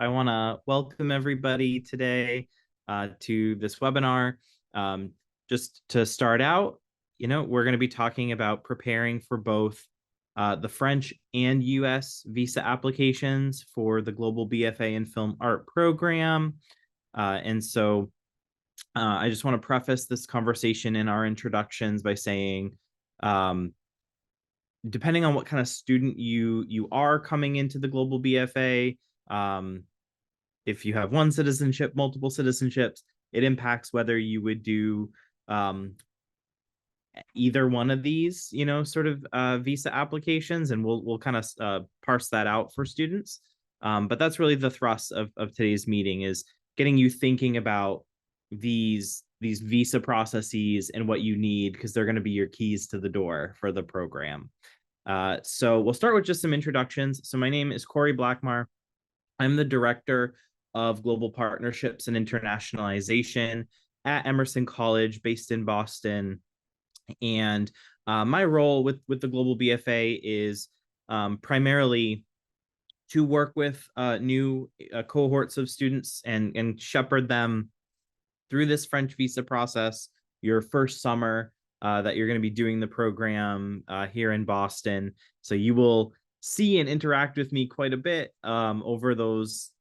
I want to welcome everybody today to this webinar. Just to start out, we're going to be talking about preparing for both the French and US visa applications for the Global BFA in Film Art program. I just want to preface this conversation in our introductions by saying, depending on what kind of student you are coming into the Global BFA, if you have one citizenship, multiple citizenships, it impacts whether you would do either one of these, sort of visa applications, and we'll kind of parse that out for students. But that's really the thrust of today's meeting, is getting you thinking about these visa processes and what you need, because they're going to be your keys to the door for the program. So we'll start with just some introductions. So my name is Corey Blackmar. I'm the Director of Global Partnerships and Internationalization at Emerson College, based in Boston. And my role with the Global BFA is primarily to work with new cohorts of students and shepherd them through this French visa process, your first summer that you're going to be doing the program here in Boston. So you will see and interact with me quite a bit over those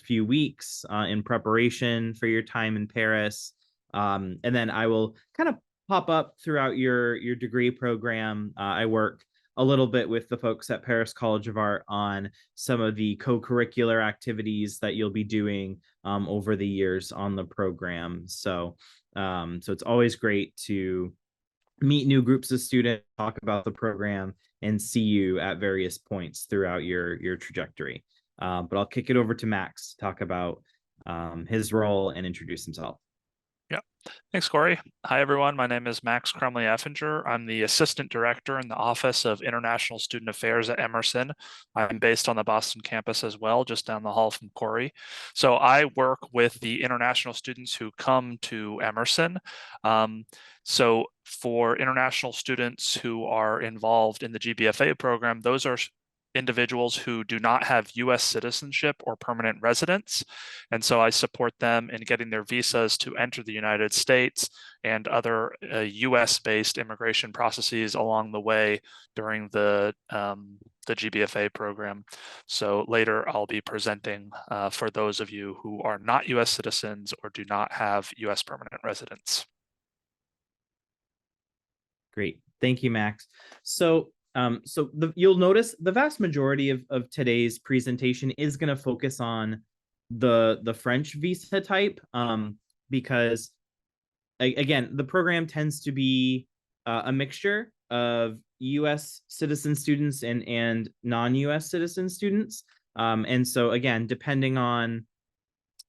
few weeks in preparation for your time in Paris. And then I will kind of pop up throughout your degree program. I work a little bit with the folks at Paris College of Art on some of the co-curricular activities that you'll be doing over the years on the program. So it's always great to meet new groups of students, talk about the program, and see you at various points throughout your trajectory. But I'll kick it over to Max to talk about his role and introduce himself. Yeah, thanks, Corey. Hi, everyone. My name is Max Crumley-Effinger. I'm the Assistant Director in the Office of International Student Affairs at Emerson. I'm based on the Boston campus as well, just down the hall from Corey. So I work with the international students who come to Emerson. So for international students who are involved in the GBFA program, those are individuals who do not have U.S. citizenship or permanent residence. And so I support them in getting their visas to enter the United States and other U.S.-based immigration processes along the way during the GBFA program. So later I'll be presenting for those of you who are not U.S. citizens or do not have U.S. permanent residence. Great. Thank you, Max. So you'll notice the vast majority of today's presentation is going to focus on the French visa type, because again, the program tends to be a mixture of U.S. citizen students and non-U.S. citizen students, and so again, depending on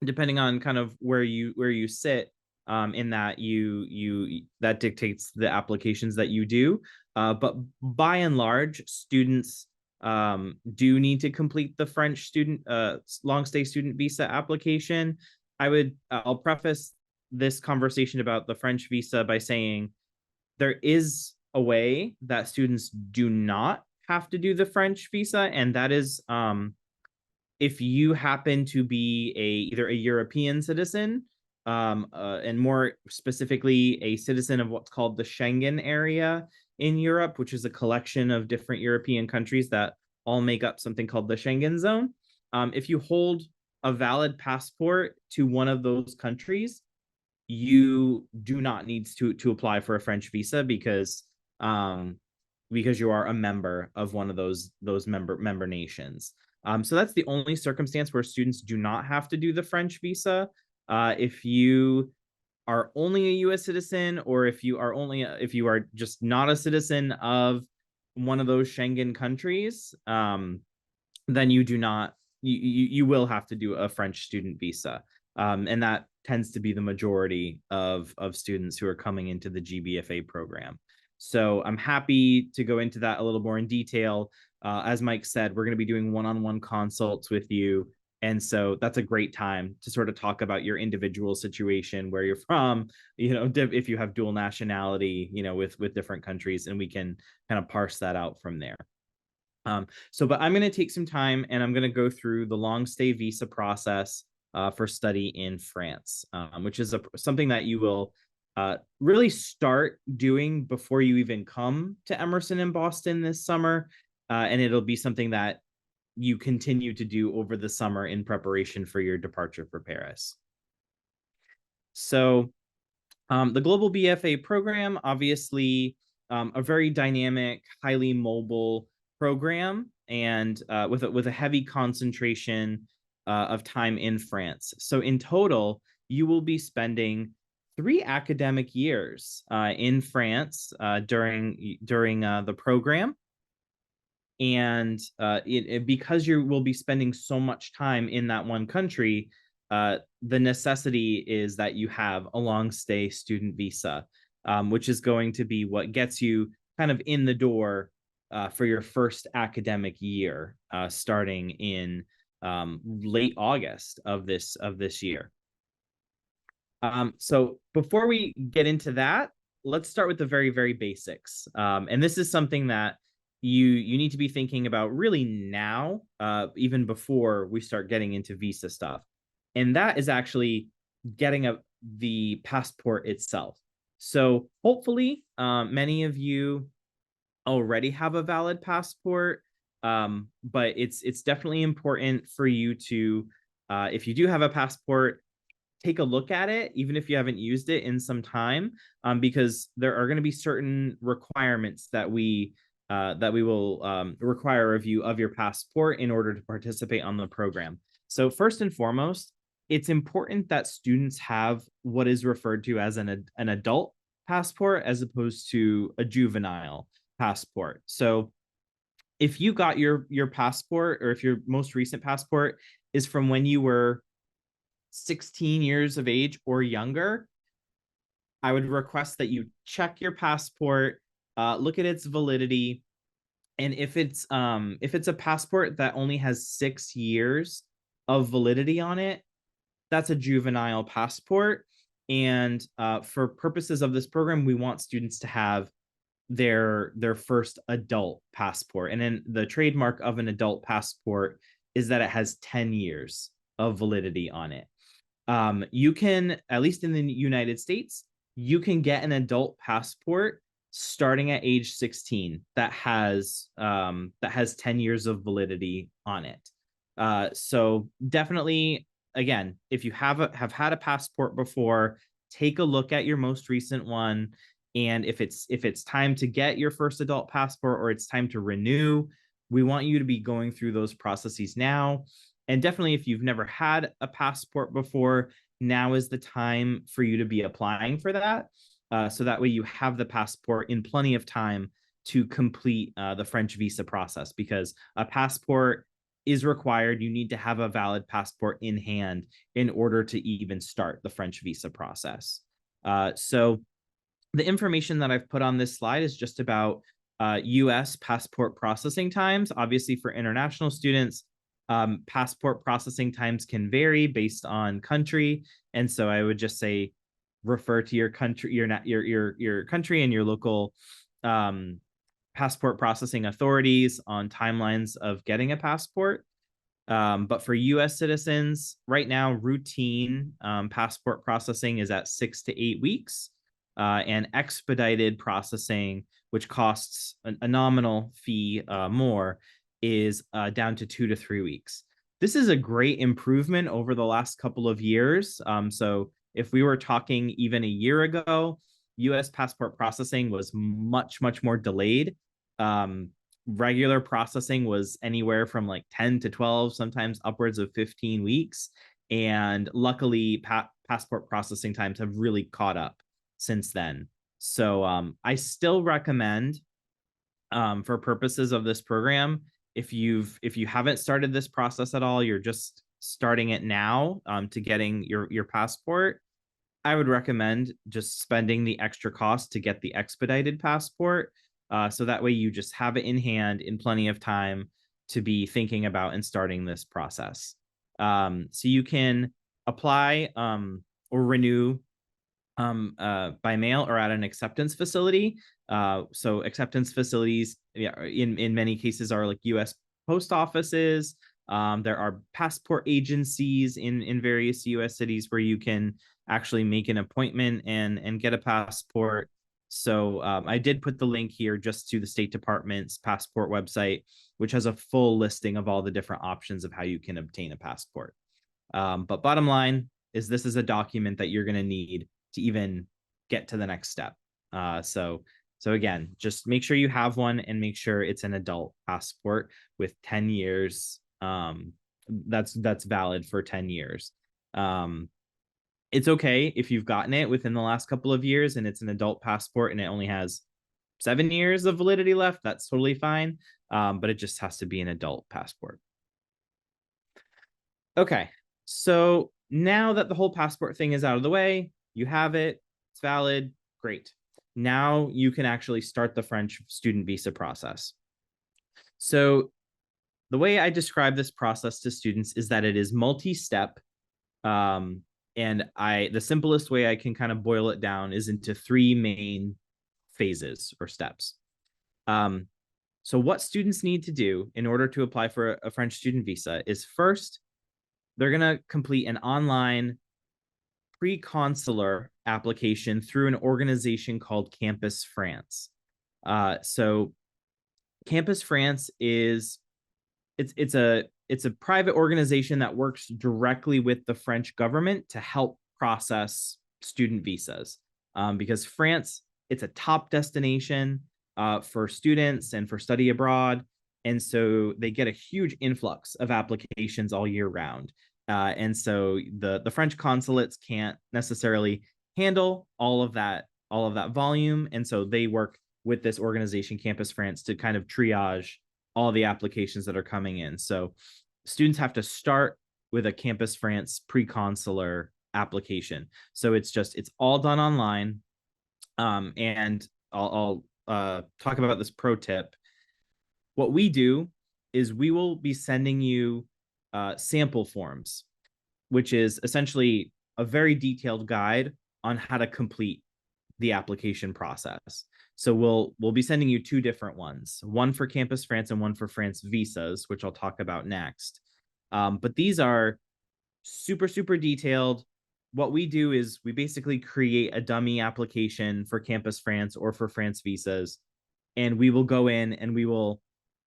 kind of where you sit in that, you that dictates the applications that you do. But by and large, students do need to complete the French student long stay student visa application. I'll preface this conversation about the French visa by saying there is a way that students do not have to do the French visa, and that is if you happen to be either a European citizen, and more specifically a citizen of what's called the Schengen area in Europe, which is a collection of different European countries that all make up something called the Schengen zone. If you hold a valid passport to one of those countries, you do not need to apply for a French visa, because you are a member of one of those member nations. So that's the only circumstance where students do not have to do the French visa. If you are only a U.S. citizen, or if you are just not a citizen of one of those Schengen countries, then you do not. You will have to do a French student visa, and that tends to be the majority of students who are coming into the GBFA program. So I'm happy to go into that a little more in detail. As Mike said, we're going to be doing one-on-one consults with you. And so that's a great time to sort of talk about your individual situation, where you're from, if you have dual nationality, with different countries, and we can kind of parse that out from there. But I'm going to take some time and I'm going to go through the long stay visa process for study in France, which is something that you will really start doing before you even come to Emerson in Boston this summer. And it'll be something that you continue to do over the summer in preparation for your departure for Paris. So the Global BFA program, obviously a very dynamic, highly mobile program, and with a heavy concentration of time in France. So in total, you will be spending 3 academic years in France during the program. And because you will be spending so much time in that one country, the necessity is that you have a long stay student visa, which is going to be what gets you kind of in the door for your first academic year, starting in late August of this year. So before we get into that, let's start with the very, very basics. And this is something that you need to be thinking about really now, even before we start getting into visa stuff. And that is actually getting the passport itself. So hopefully many of you already have a valid passport, but it's definitely important for you to, if you do have a passport, take a look at it, even if you haven't used it in some time, because there are going to be certain requirements that we will require of you of your passport in order to participate on the program. So first and foremost, it's important that students have what is referred to as an adult passport as opposed to a juvenile passport. So if you got your passport, or if your most recent passport is from when you were 16 years of age or younger, I would request that you check your passport, look at its validity, and if it's a passport that only has 6 years of validity on it, that's a juvenile passport. And for purposes of this program, we want students to have their first adult passport. And then the trademark of an adult passport is that it has 10 years of validity on it. You can, at least in the United States, you can get an adult passport starting at age 16 that has 10 years of validity on it. So definitely, again, if you have had a passport before, take a look at your most recent one. And if it's time to get your first adult passport, or it's time to renew, we want you to be going through those processes now. And definitely, if you've never had a passport before, now is the time for you to be applying for that. So that way you have the passport in plenty of time to complete the French visa process, because a passport is required. You need to have a valid passport in hand in order to even start the French visa process. So the information that I've put on this slide is just about US passport processing times. Obviously, for international students, passport processing times can vary based on country. And so I would just say, refer to your country, your country and your local passport processing authorities on timelines of getting a passport. But for US citizens, right now, routine passport processing is at 6 to 8 weeks. And expedited processing, which costs a nominal fee more, is down to 2 to 3 weeks. This is a great improvement over the last couple of years. So if we were talking even a year ago, US passport processing was much, much more delayed. Regular processing was anywhere from like 10 to 12, sometimes upwards of 15 weeks. And luckily, passport processing times have really caught up since then. So I still recommend, for purposes of this program, if you haven't started this process at all, you're just starting it now to getting your passport, I would recommend just spending the extra cost to get the expedited passport. So that way you just have it in hand in plenty of time to be thinking about and starting this process. So you can apply or renew by mail or at an acceptance facility. So acceptance facilities, yeah, in many cases are like U.S. post offices. There are passport agencies in various U.S. cities where you can actually make an appointment and get a passport. So I did put the link here just to the State Department's passport website, which has a full listing of all the different options of how you can obtain a passport. But bottom line is this is a document that you're going to need to even get to the next step. So again, just make sure you have one and make sure it's an adult passport with 10 years. That's valid for 10 years. It's okay if you've gotten it within the last couple of years and it's an adult passport and it only has 7 years of validity left. That's totally fine. But it just has to be an adult passport. Okay, so now that the whole passport thing is out of the way, you have it, it's valid, great. Now you can actually start the French student visa process. So the way I describe this process to students is that it is multi-step. And the simplest way I can kind of boil it down is into 3 main phases or steps. So what students need to do in order to apply for a French student visa is first, they're going to complete an online pre-consular application through an organization called Campus France. So Campus France is it's a private organization that works directly with the French government to help process student visas, because France, it's a top destination for students and for study abroad. And so they get a huge influx of applications all year round. And so the French consulates can't necessarily handle all of that volume. And so they work with this organization, Campus France, to kind of triage all the applications that are coming in. So students have to start with a Campus France pre-consular application. So it's all done online. And I'll talk about this pro tip. What we do is we will be sending you sample forms, which is essentially a very detailed guide on how to complete the application process. So we'll be sending you 2 different ones, one for Campus France and one for France visas, which I'll talk about next. But these are super, super detailed. What we do is we basically create a dummy application for Campus France or for France visas, and we will go in and we will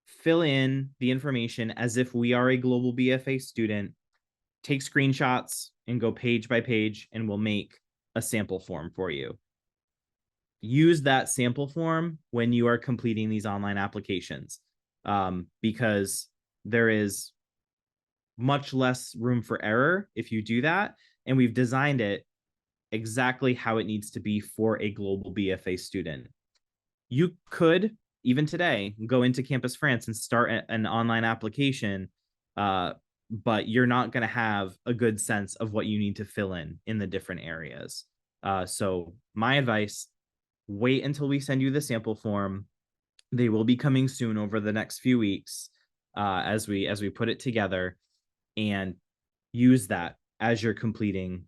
fill in the information as if we are a global BFA student, take screenshots and go page by page, and we'll make a sample form for you. Use that sample form when you are completing these online applications, because there is much less room for error if you do that. And we've designed it exactly how it needs to be for a global BFA student. You could, even today, go into Campus France and start an online application, but you're not going to have a good sense of what you need to fill in the different areas. So my advice, wait until we send you the sample form. They will be coming soon over the next few weeks, as we put it together, and use that as you're completing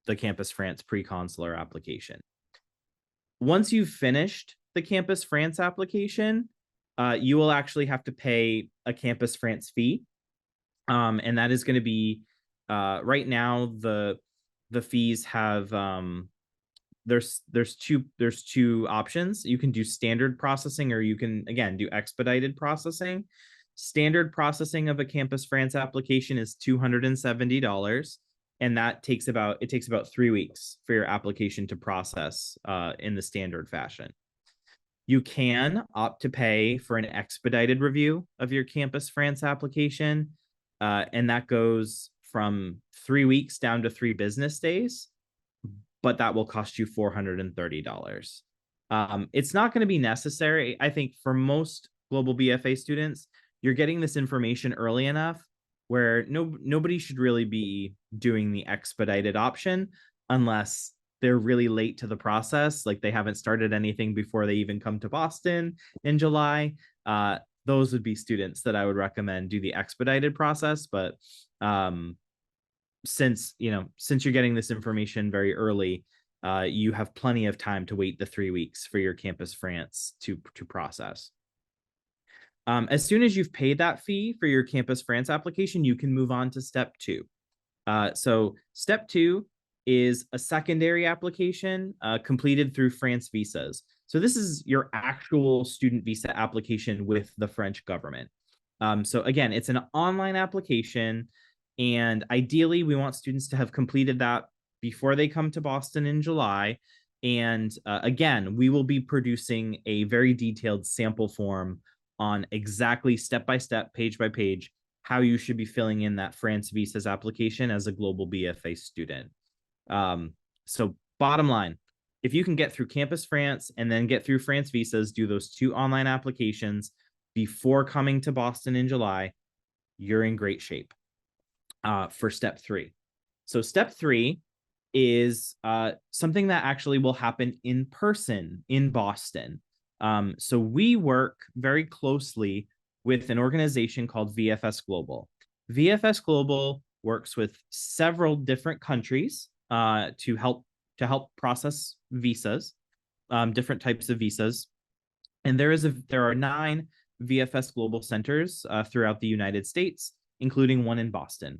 the Campus France pre-consular application. Once you've finished the Campus France application, you will actually have to pay a Campus France fee. And that is going to be, right now, the fees have, there's two options. You can do standard processing, or you can, again, do expedited processing. Standard processing of a Campus France application is $270. And that takes about 3 weeks for your application to process in the standard fashion. You can opt to pay for an expedited review of your Campus France application, and that goes from 3 weeks down to 3 business days, but that will cost you $430. It's not going to be necessary. I think for most global BFA students, you're getting this information early enough where nobody should really be doing the expedited option unless they're really late to the process, like they haven't started anything before they even come to Boston in July. Those would be students that I would recommend do the expedited process. But since you're getting this information very early, you have plenty of time to wait the 3 weeks for your Campus France to process. As soon as you've paid that fee for your Campus France application, you can move on to step 2. So step 2 is a secondary application completed through France visas. So this is your actual student visa application with the French government. So again, it's an online application, and ideally we want students to have completed that before they come to Boston in July. And again, we will be producing a very detailed sample form on exactly step-by-step, page-by-page, how you should be filling in that France visas application as a global BFA student. So bottom line, if you can get through Campus France and then get through France visas, do those 2 online applications before coming to Boston in July, you're in great shape for step 3. So step 3 is something that actually will happen in person in Boston. So we work very closely with an organization called VFS Global. VFS Global works with several different countries to help process visas, different types of visas. And there are 9 VFS Global centers throughout the United States, including one in Boston.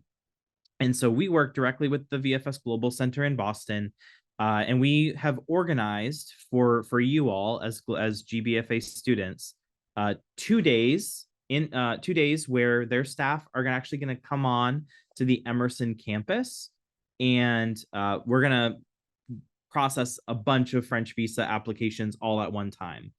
And so we work directly with the VFS Global Center in Boston, and we have organized for you all as GBFA students 2 days in 2 days where their staff are actually going to come on to the Emerson campus, and we're going to process a bunch of French visa applications all at one time.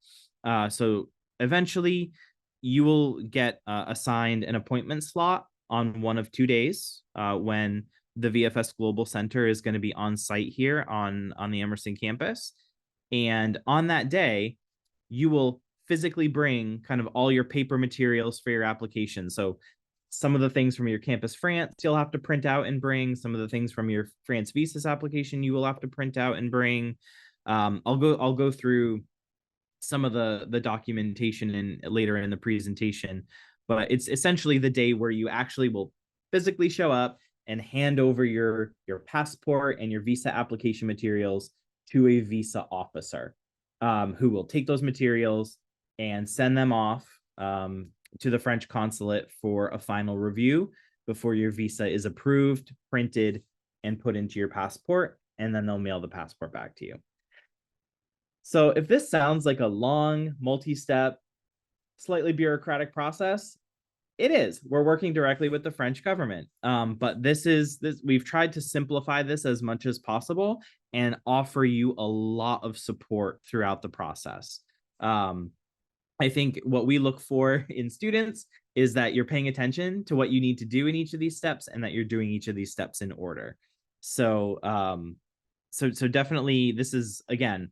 So eventually you will get assigned an appointment slot on one of 2 days when the VFS Global Center is going to be on site here on the Emerson campus. And on that day, you will physically bring kind of all your paper materials for your application. So some of the things from your Campus France you'll have to print out and bring. Some of the things from your France visas application you will have to print out and bring. I'll go through some of the documentation in later in the presentation, but it's essentially the day where you actually will physically show up and hand over your passport and your visa application materials to a visa officer, who will take those materials and send them off to the French consulate for a final review before your visa is approved, printed, and put into your passport, and then they'll mail the passport back to you. So if this sounds like a long, multi-step, slightly bureaucratic process, it is. We're working directly with the French government. But we've tried to simplify this as much as possible and offer you a lot of support throughout the process. I think what we look for in students is that you're paying attention to what you need to do in each of these steps and that you're doing each of these steps in order. So, so definitely this is, again,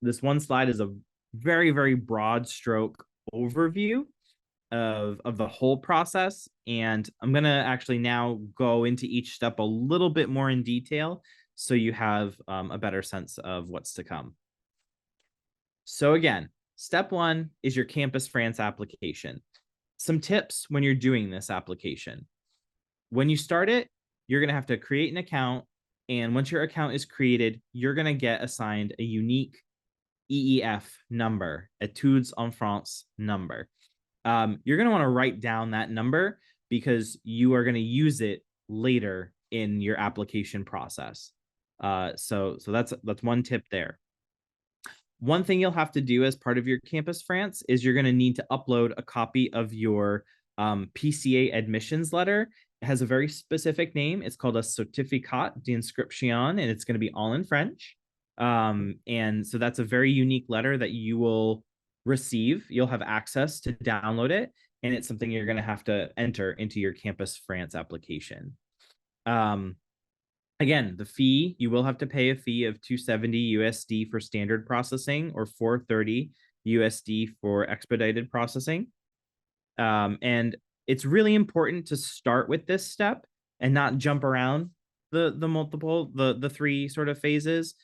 this one slide is a very, very broad stroke overview of the whole process. And I'm going to actually now go into each step a little bit more in detail so you have a better sense of what's to come. So again, step 1 is your Campus France application. Some tips when you're doing this application. When you start it, you're going to have to create an account. And once your account is created, you're going to get assigned a unique EEF number, Etudes en France number. You're going to want to write down that number because you are going to use it later in your application process. So that's one tip there. One thing you'll have to do as part of your Campus France is you're going to need to upload a copy of your PCA admissions letter. It has a very specific name. It's called a Certificat d'Inscription, and it's going to be all in French. And so that's a very unique letter that you will receive. You'll have access to download it, and it's something you're going to have to enter into your Campus France application. Again, the fee, you will have to pay a fee of $270 USD for standard processing or $430 USD for expedited processing. And it's really important to start with this step and not jump around the 3 sort of phases,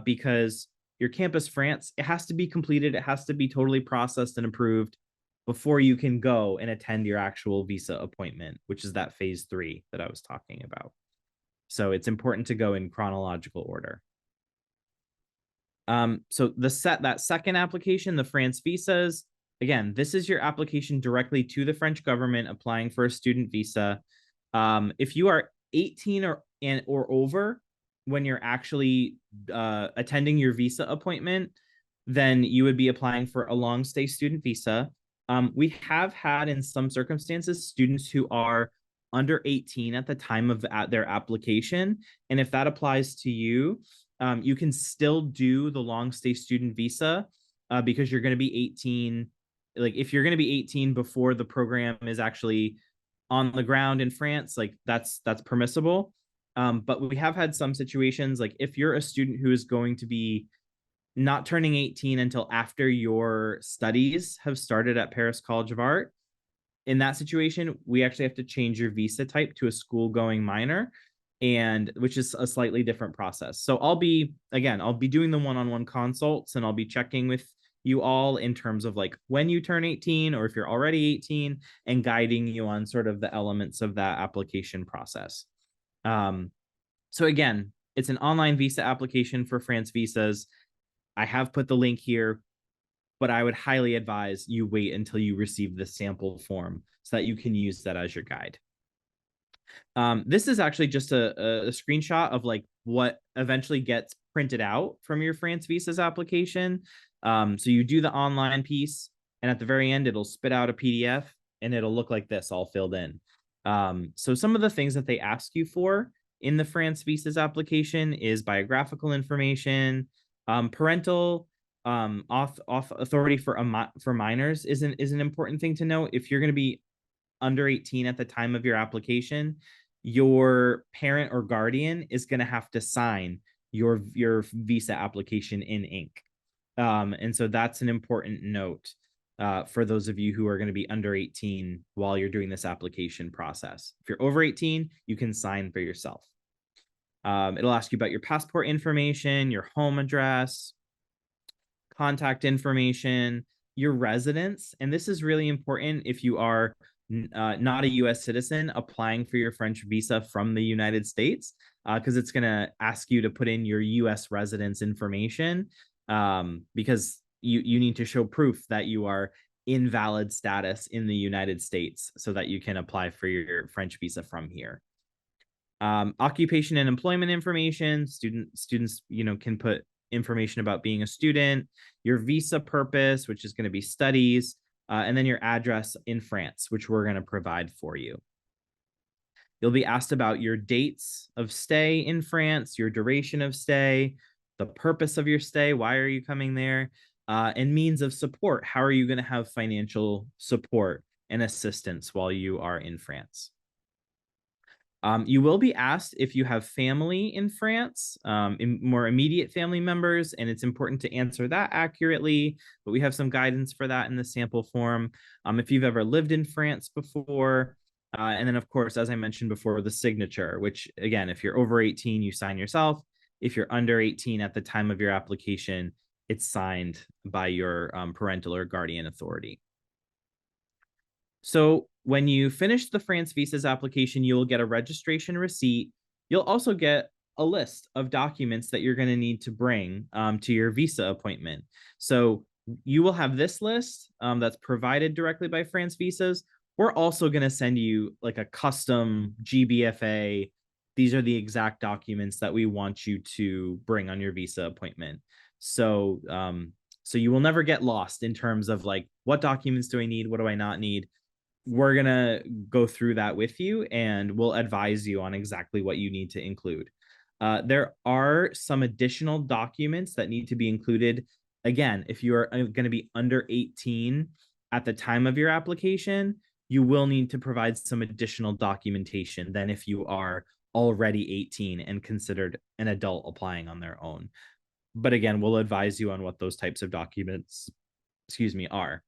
because your Campus France, it has to be completed. It has to be totally processed and approved before you can go and attend your actual visa appointment, which is that phase 3 that I was talking about. So it's important to go in chronological order. So that second application, the France visas, again, this is your application directly to the French government applying for a student visa. If you are 18 or over when you're actually attending your visa appointment, then you would be applying for a long stay student visa. We have had in some circumstances students who are under 18 at the time of their application. And if that applies to you, you can still do the long stay student visa because you're going to be 18. Like if you're going to be 18 before the program is actually on the ground in France, like that's permissible. But we have had some situations like if you're a student who is going to be not turning 18 until after your studies have started at Paris College of Art, in that situation, we actually have to change your visa type to a school going minor, and which is a slightly different process. So I'll be doing the one-on-one consults, and I'll be checking with you all in terms of like when you turn 18 or if you're already 18 and guiding you on sort of the elements of that application process. So again, it's an online visa application for France visas. I have put the link here, but I would highly advise you wait until you receive the sample form so that you can use that as your guide. This is actually just a screenshot of like what eventually gets printed out from your France visas application. So you do the online piece, and at the very end, it'll spit out a PDF and it'll look like this all filled in. So some of the things that they ask you for in the France visas application is biographical information, parental off authority for minors is an important thing to know. If you're going to be under 18 at the time of your application, your parent or guardian is going to have to sign your visa application in ink. And so that's an important note for those of you who are going to be under 18 while you're doing this application process. If you're over 18, you can sign for yourself. It'll ask you about your passport information, your home address, contact information, your residence. And this is really important if you are not a US citizen applying for your French visa from the United States, because it's going to ask you to put in your US residence information, because you need to show proof that you are in valid status in the United States so that you can apply for your French visa from here. Occupation and employment information, students can put information about being a student, your visa purpose, which is going to be studies, and then your address in France, which we're going to provide for you. You'll be asked about your dates of stay in France, your duration of stay, the purpose of your stay, why are you coming there, and means of support. How are you going to have financial support and assistance while you are in France? You will be asked if you have family in France, more immediate family members, and it's important to answer that accurately, but we have some guidance for that in the sample form. If you've ever lived in France before, and then of course, as I mentioned before, the signature, which again, if you're over 18, you sign yourself. If you're under 18 at the time of your application, it's signed by your parental or guardian authority. So when you finish the France visas application, you will get a registration receipt. You'll also get a list of documents that you're going to need to bring to your visa appointment. So you will have this list that's provided directly by France visas. We're also going to send you like a custom GBFA. These are the exact documents that we want you to bring on your visa appointment. So, so you will never get lost in terms of like, what documents do I need? What do I not need? We're going to go through that with you, and we'll advise you on exactly what you need to include. There are some additional documents that need to be included. Again, if you are going to be under 18 at the time of your application, you will need to provide some additional documentation than if you are already 18 and considered an adult applying on their own. But again, we'll advise you on what those types of documents, are.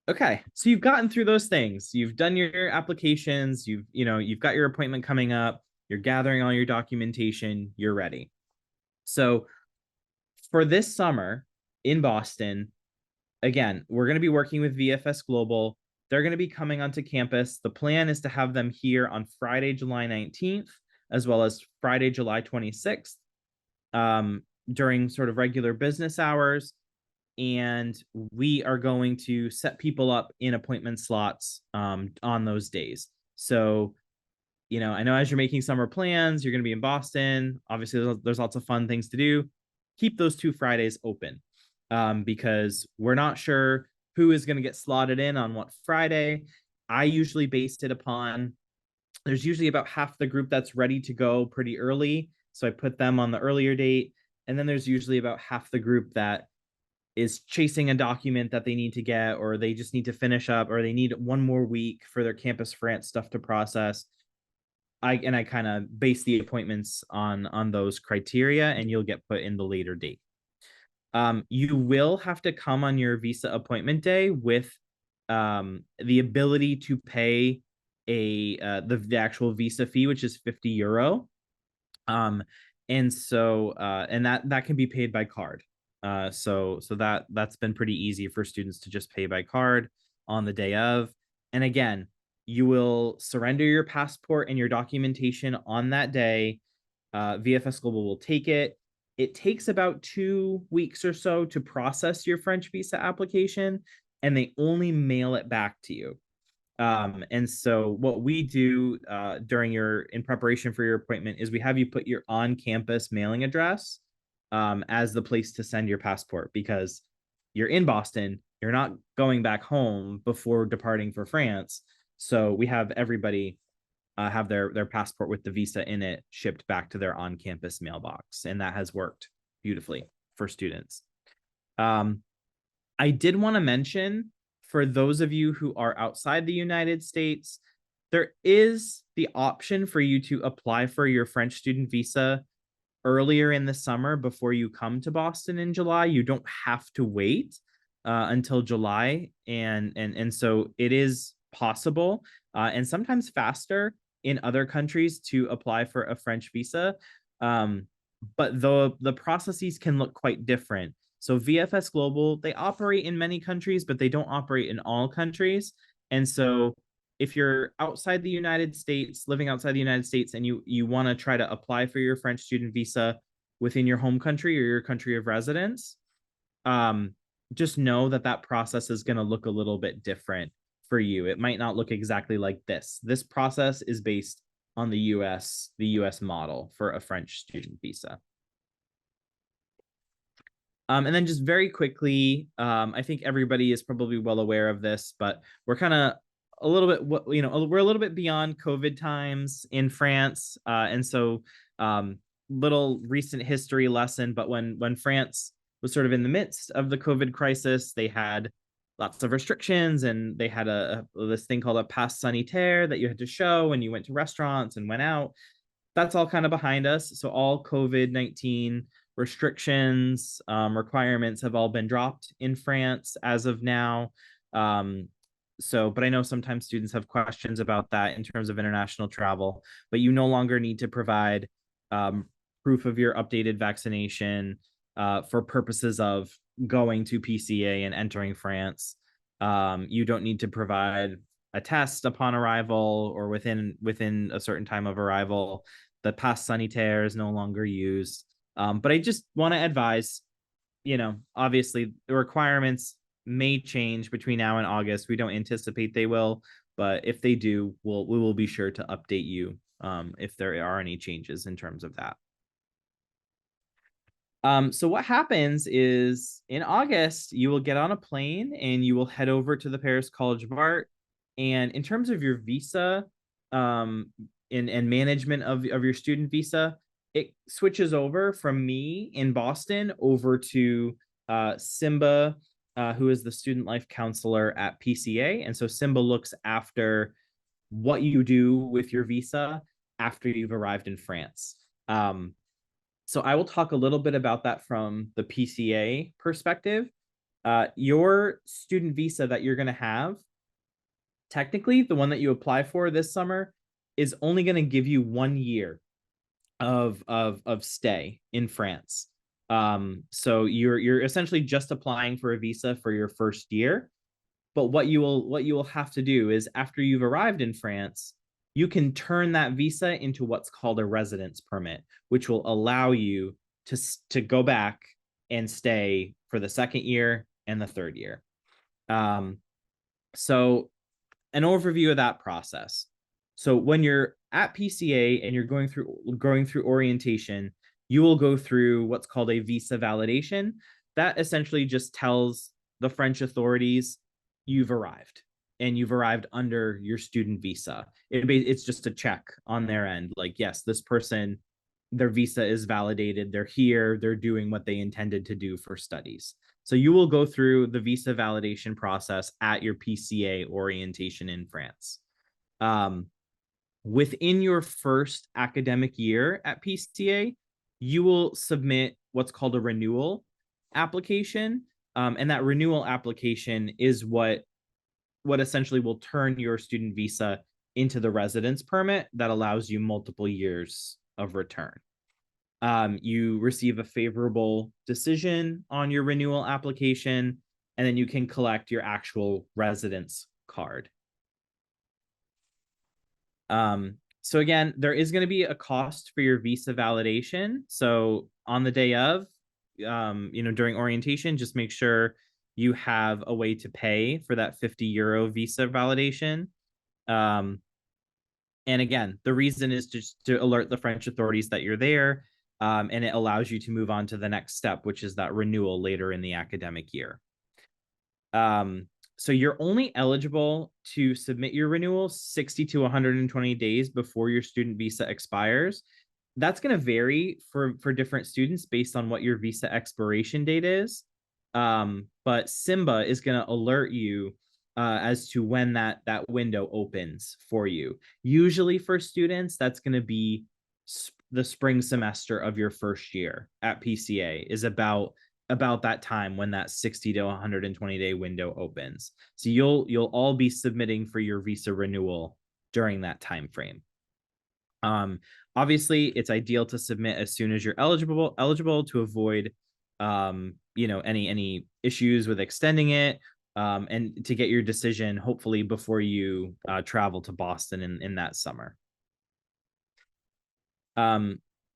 Okay, so you've gotten through those things. You've done your applications. You've got your appointment coming up. You're gathering all your documentation. You're ready. So for this summer in Boston, again, we're going to be working with VFS Global. They're going to be coming onto campus. The plan is to have them here on Friday, July 19th, as well as Friday, July 26th. during sort of regular business hours, and we are going to set people up in appointment slots on those days. So, I know as you're making summer plans, you're going to be in Boston. Obviously, there's lots of fun things to do. Keep those 2 Fridays open, because we're not sure who is going to get slotted in on what Friday. I usually base it upon, there's usually about half the group that's ready to go pretty early. So I put them on the earlier date. And then there's usually about half the group that is chasing a document that they need to get, or they just need to finish up, or they need one more week for their Campus France stuff to process. I kind of base the appointments on those criteria, and you'll get put in the later date. You will have to come on your visa appointment day with the ability to pay the actual visa fee, which is €50. And so and that can be paid by card. So that's been pretty easy for students to just pay by card on the day of. And again, you will surrender your passport and your documentation on that day. VFS Global will take it. It takes about 2 weeks or so to process your French visa application, and they only mail it back to you. And so what we do in preparation for your appointment is we have you put your on-campus mailing address as the place to send your passport, because you're in Boston, you're not going back home before departing for France. So we have everybody have their passport with the visa in it shipped back to their on-campus mailbox, and that has worked beautifully for students. I did want to mention, for those of you who are outside the United States, there is the option for you to apply for your French student visa earlier in the summer before you come to Boston in July. You don't have to wait until July, and so it is possible and sometimes faster in other countries to apply for a French visa, but the processes can look quite different. So VFS Global, they operate in many countries, but they don't operate in all countries. And so if you're outside the United States, living outside the United States, and you want to try to apply for your French student visa within your home country or your country of residence, just know that process is going to look a little bit different for you. It might not look exactly like this. This process is based on the US model for a French student visa. And then just very quickly, I think everybody is probably well aware of this, but we're kind of a little bit, we're a little bit beyond COVID times in France. And so little recent history lesson, but when France was sort of in the midst of the COVID crisis, they had lots of restrictions, and they had this thing called a pass sanitaire that you had to show when you went to restaurants and went out. That's all kind of behind us. So all COVID-19 restrictions, requirements have all been dropped in France as of now. But I know sometimes students have questions about that in terms of international travel, but you no longer need to provide proof of your updated vaccination for purposes of going to PCA and entering France. You don't need to provide a test upon arrival or within a certain time of arrival. The pass sanitaire is no longer used. But I just want to advise, obviously the requirements may change between now and August. We don't anticipate they will, but if they do, we will be sure to update you if there are any changes in terms of that. So what happens is in August, you will get on a plane and you will head over to the Paris College of Art. And in terms of your visa and management of your student visa, it switches over from me in Boston over to Simba, who is the student life counselor at PCA. And so Simba looks after what you do with your visa after you've arrived in France. So I will talk a little bit about that from the PCA perspective. Your student visa that you're going to have, technically the one that you apply for this summer, is only going to give you 1 year of stay in France. So you're essentially just applying for a visa for your first year. But what you will have to do is, after you've arrived in France, you can turn that visa into what's called a residence permit, which will allow you to go back and stay for the second year and the third year. So an overview of that process. So when you're at PCA and you're going through orientation, you will go through what's called a visa validation. That essentially just tells the French authorities you've arrived and you've arrived under your student visa. It's just a check on their end. Like, yes, this person, their visa is validated. They're here. They're doing what they intended to do for studies. So you will go through the visa validation process at your PCA orientation in France. Within your first academic year at PCA, you will submit what's called a renewal application. And that renewal application is what essentially will turn your student visa into the residence permit that allows you multiple years of return. You receive a favorable decision on your renewal application, and then you can collect your actual residence card. So again, there is going to be a cost for your visa validation. So on the day of, during orientation, just make sure you have a way to pay for that €50 visa validation. And again, the reason is just to alert the French authorities that you're there, and it allows you to move on to the next step, which is that renewal later in the academic year. So you're only eligible to submit your renewal 60 to 120 days before your student visa expires. That's going to vary for different students based on what your visa expiration date is. But Simba is going to alert you as to when that window opens for you. Usually for students, that's going to be the spring semester of your first year at PCA is about that time when that 60 to 120 day window opens. So you'll all be submitting for your visa renewal during that time frame. Obviously, it's ideal to submit as soon as you're eligible to avoid any issues with extending it, and to get your decision hopefully before you travel to Boston in that summer.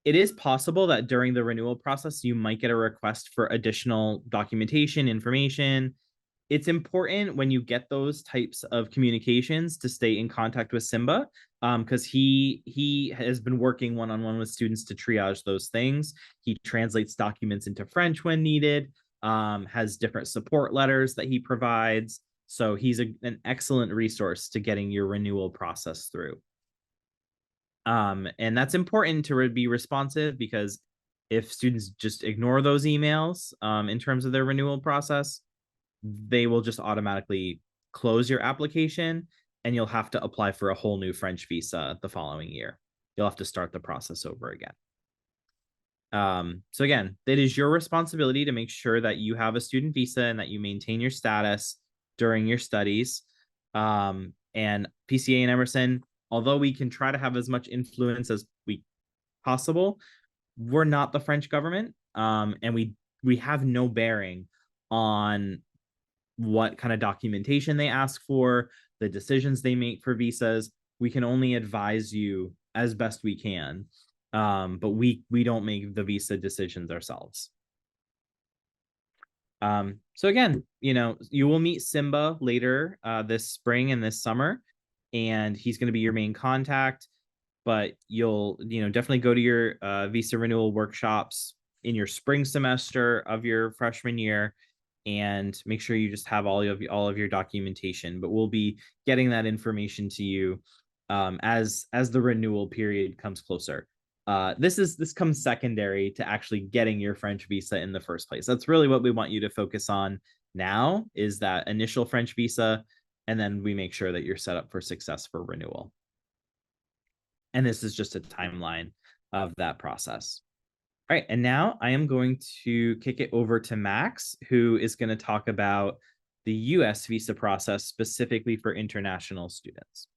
It is possible that during the renewal process, you might get a request for additional documentation, information. It's important when you get those types of communications to stay in contact with Simba, because he has been working one-on-one with students to triage those things. He translates documents into French when needed, has different support letters that he provides. So he's an excellent resource to getting your renewal process through. And that's important to be responsive, because if students just ignore those emails in terms of their renewal process, they will just automatically close your application and you'll have to apply for a whole new French visa the following year. You'll have to start the process over again. So again, it is your responsibility to make sure that you have a student visa and that you maintain your status during your studies. And PCA and Emerson, although we can try to have as much influence as we possible, we're not the French government, and we have no bearing on what kind of documentation they ask for, the decisions they make for visas. We can only advise you as best we can, but we don't make the visa decisions ourselves. So again, you will meet Simba later this spring and this summer, and he's going to be your main contact. But you'll definitely go to your visa renewal workshops in your spring semester of your freshman year, and make sure you just have all of your documentation. But we'll be getting that information to you as the renewal period comes closer. This comes secondary to actually getting your French visa in the first place. That's really what we want you to focus on now, is that initial French visa, and then we make sure that you're set up for success for renewal. And this is just a timeline of that process. All right, and now I am going to kick it over to Max, who is going to talk about the US visa process specifically for international students.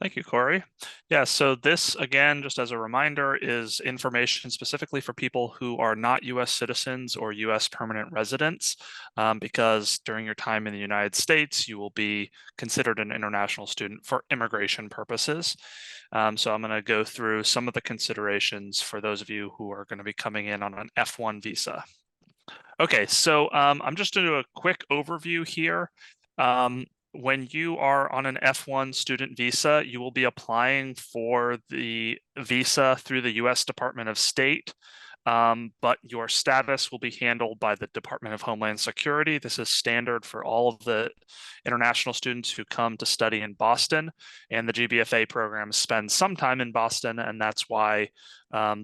Thank you, Corey. Yeah, so this, again, just as a reminder, is information specifically for people who are not U.S. citizens or U.S. permanent residents, because during your time in the United States, you will be considered an international student for immigration purposes. So I'm going to go through some of the considerations for those of you who are going to be coming in on an F1 visa. Okay, so I'm just going to do a quick overview here. When you are on an F1 student visa, you will be applying for the visa through the U.S. Department of State, but your status will be handled by the Department of Homeland Security. This is standard for all of the international students who come to study in Boston, and the GBFA program spends some time in Boston, and that's why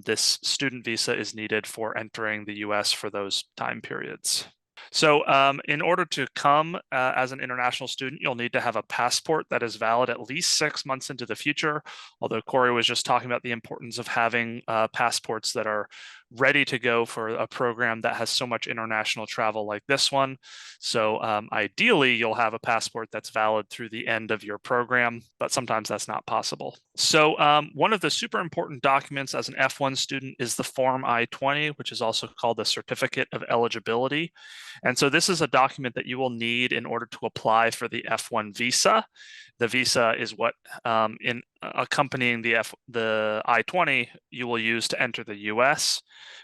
this student visa is needed for entering the U.S. for those time periods. So in order to come as an international student, you'll need to have a passport that is valid at least 6 months into the future. Although Corey was just talking about the importance of having passports that are ready to go for a program that has so much international travel like this one. So ideally, you'll have a passport that's valid through the end of your program, but sometimes that's not possible. So one of the super important documents as an F1 student is the Form I-20, which is also called the Certificate of Eligibility. And so this is a document that you will need in order to apply for the F1 visa. The visa is what in accompanying the I-20 you will use to enter the US.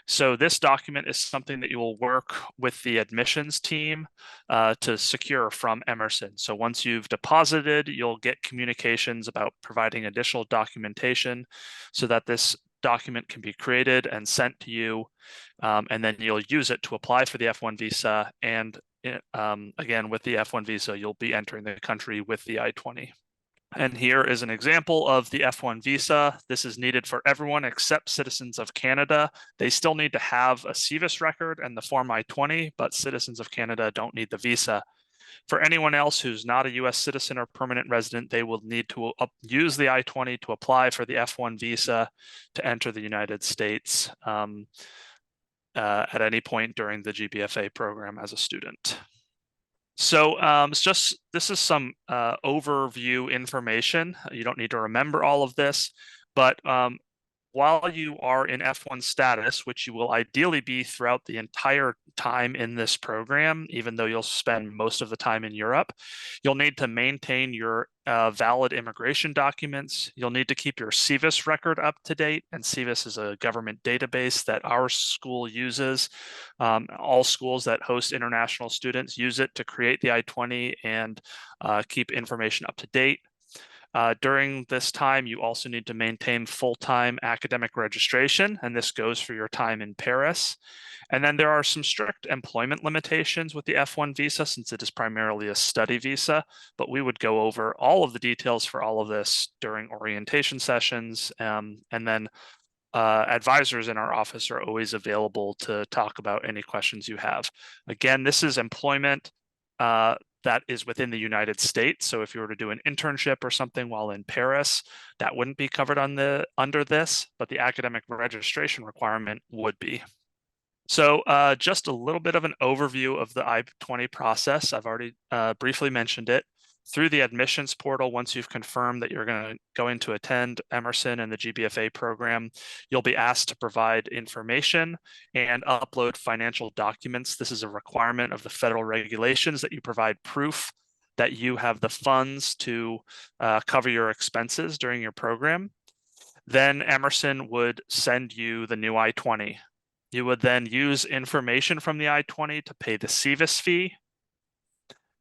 So this document is something that you will work with the admissions team to secure from Emerson. So once you've deposited, you'll get communications about providing additional documentation so that this document can be created and sent to you, and then you'll use it to apply for the F1 visa. And again, with the F1 visa, you'll be entering the country with the I-20. And here is an example of the F1 visa. This is needed for everyone except citizens of Canada. They still need to have a CVIS record and the Form I-20, but citizens of Canada don't need the visa. For anyone else who's not a U.S. citizen or permanent resident, they will need to use the I-20 to apply for the F1 visa to enter the United States at any point during the GBFA program as a student. So this is some overview information. You don't need to remember all of this, but while you are in F1 status, which you will ideally be throughout the entire time in this program, even though you'll spend most of the time in Europe, you'll need to maintain your valid immigration documents. You'll need to keep your CVIS record up to date, and CVIS is a government database that our school uses. All schools that host international students use it to create the I-20 and keep information up to date. During this time, you also need to maintain full-time academic registration, and this goes for your time in Paris. And then there are some strict employment limitations with the F1 visa since it is primarily a study visa, but we would go over all of the details for all of this during orientation sessions. And then advisors in our office are always available to talk about any questions you have. Again, this is employment that is within the United States. So if you were to do an internship or something while in Paris, that wouldn't be covered under this, but the academic registration requirement would be. So just a little bit of an overview of the I-20 process. I've already briefly mentioned it. Through the admissions portal, once you've confirmed that you're going to attend Emerson and the GBFA program, you'll be asked to provide information and upload financial documents. This is a requirement of the federal regulations that you provide proof that you have the funds to cover your expenses during your program. Then Emerson would send you the new I-20. You would then use information from the I-20 to pay the CVIS fee.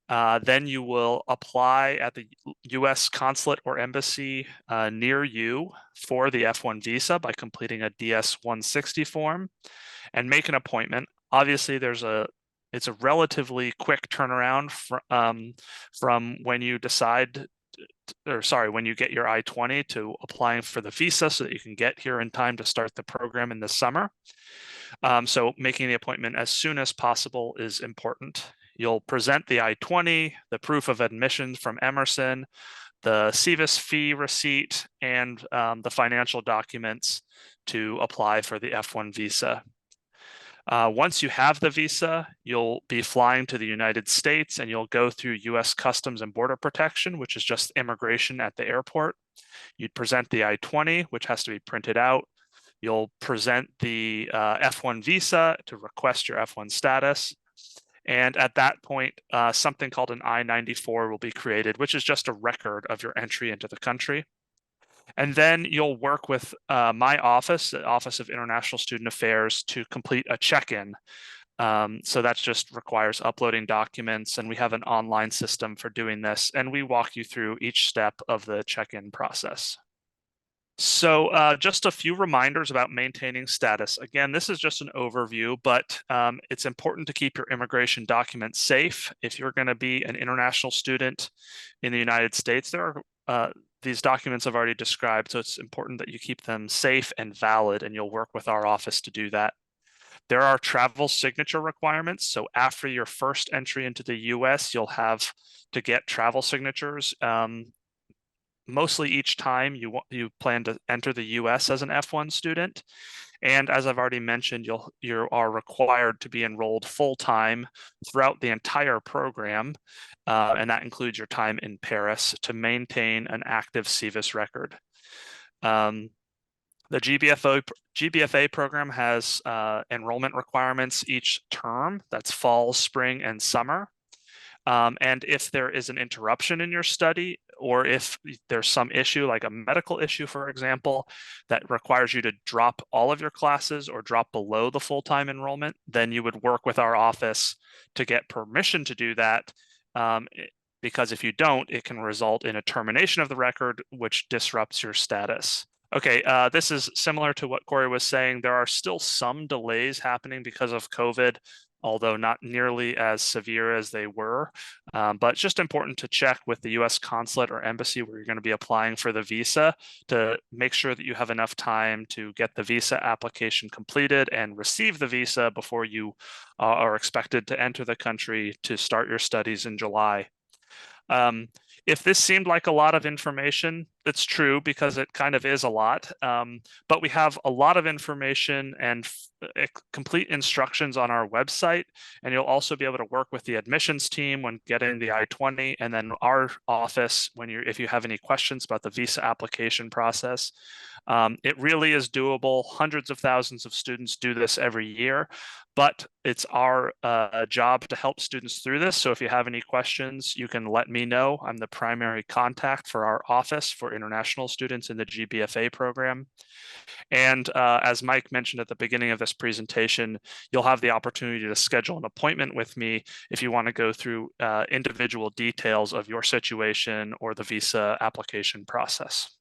Then you will apply at the U.S. consulate or embassy near you for the F1 visa by completing a DS-160 form and make an appointment. Obviously, it's a relatively quick turnaround from when you decide, when you get your I-20 to applying for the visa so that you can get here in time to start the program in the summer. So making the appointment as soon as possible is important. You'll present the I-20, the proof of admission from Emerson, the CVIS fee receipt, and the financial documents to apply for the F1 visa. Once you have the visa, you'll be flying to the United States and you'll go through U.S. Customs and Border Protection, which is just immigration at the airport. You'd present the I-20, which has to be printed out. You'll present the F1 visa to request your F1 status. And at that point, something called an I-94 will be created, which is just a record of your entry into the country. And then you'll work with my office, the Office of International Student Affairs, to complete a check-in. So that just requires uploading documents, and we have an online system for doing this, and we walk you through each step of the check-in process. So just a few reminders about maintaining status. Again, this is just an overview, but it's important to keep your immigration documents safe. If you're going to be an international student in the United States, there are these documents I've already described, so it's important that you keep them safe and valid, and you'll work with our office to do that. There are travel signature requirements. So after your first entry into the US, you'll have to get travel signatures. Mostly each time you plan to enter the US as an F1 student. And as I've already mentioned, you are required to be enrolled full-time throughout the entire program, and that includes your time in Paris, to maintain an active CVIS record. The GBFA program has enrollment requirements each term. That's fall, spring, and summer. And if there is an interruption in your study, or if there's some issue like a medical issue, for example, that requires you to drop all of your classes or drop below the full-time enrollment, then you would work with our office to get permission to do that. Because if you don't, it can result in a termination of the record, which disrupts your status. Okay, this is similar to what Corey was saying. There are still some delays happening because of COVID, although not nearly as severe as they were. But it's just important to check with the US consulate or embassy where you're going to be applying for the visa to make sure that you have enough time to get the visa application completed and receive the visa before you are expected to enter the country to start your studies in July. If this seemed like a lot of information, it's true because it kind of is a lot, but we have a lot of information and complete instructions on our website, and you'll also be able to work with the admissions team when getting the I-20, and then our office if you have any questions about the visa application process. It really is doable. Hundreds of thousands of students do this every year, but it's our job to help students through this. So if you have any questions, you can let me know. I'm the primary contact for our office for international students in the GBFA program. And as Mike mentioned at the beginning of this presentation, you'll have the opportunity to schedule an appointment with me if you want to go through individual details of your situation or the visa application process.